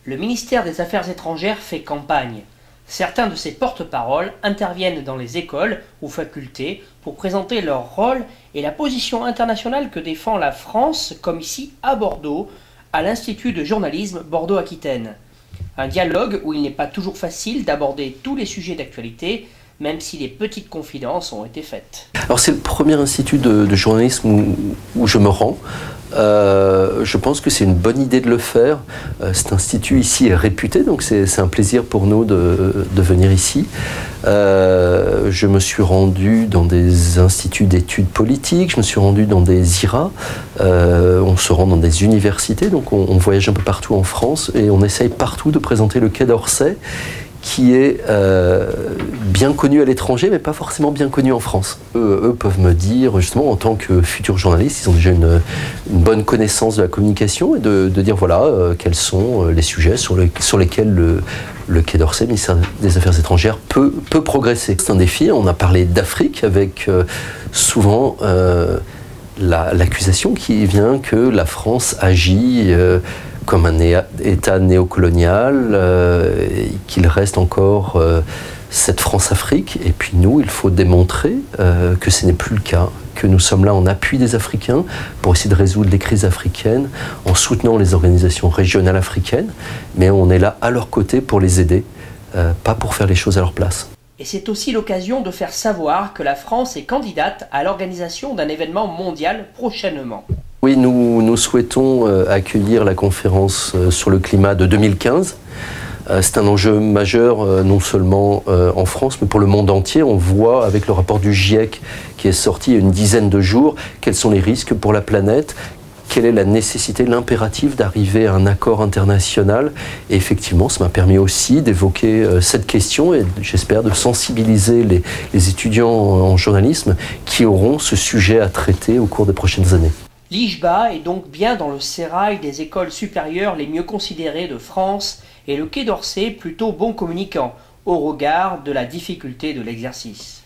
Le ministère des Affaires étrangères fait campagne. Certains de ses porte-paroles interviennent dans les écoles ou facultés pour présenter leur rôle et la position internationale que défend la France, comme ici à Bordeaux, à l'Institut de journalisme Bordeaux-Aquitaine. Un dialogue où il n'est pas toujours facile d'aborder tous les sujets d'actualité, même si les petites confidences ont été faites. Alors c'est le premier institut de journalisme où je me rends. Je pense que c'est une bonne idée de le faire. Cet institut ici est réputé, donc c'est un plaisir pour nous de venir ici. Je me suis rendu dans des instituts d'études politiques, je me suis rendu dans des IRA, on se rend dans des universités, donc on voyage un peu partout en France et on essaye partout de présenter le Quai d'Orsay, qui est bien connu à l'étranger, mais pas forcément bien connu en France. Eux peuvent me dire, justement, en tant que futurs journalistes, ils ont déjà une bonne connaissance de la communication et de dire, voilà, quels sont les sujets sur lesquels le Quai d'Orsay, le ministère des Affaires étrangères, peut progresser. C'est un défi. On a parlé d'Afrique avec souvent l'accusation qui vient que la France agit comme un État néocolonial, qu'il reste encore cette France-Afrique. Et puis nous, il faut démontrer que ce n'est plus le cas, que nous sommes là en appui des Africains pour essayer de résoudre les crises africaines, en soutenant les organisations régionales africaines, mais on est là à leur côté pour les aider, pas pour faire les choses à leur place. Et c'est aussi l'occasion de faire savoir que la France est candidate à l'organisation d'un événement mondial prochainement. Oui, nous souhaitons accueillir la conférence sur le climat de 2015. C'est un enjeu majeur, non seulement en France, mais pour le monde entier. On voit avec le rapport du GIEC qui est sorti il y a une dizaine de jours, quels sont les risques pour la planète, quelle est la nécessité, l'impératif d'arriver à un accord international. Et effectivement, ça m'a permis aussi d'évoquer cette question et j'espère de sensibiliser les étudiants en journalisme qui auront ce sujet à traiter au cours des prochaines années. L'IJBA est donc bien dans le sérail des écoles supérieures les mieux considérées de France et le Quai d'Orsay plutôt bon communicant au regard de la difficulté de l'exercice.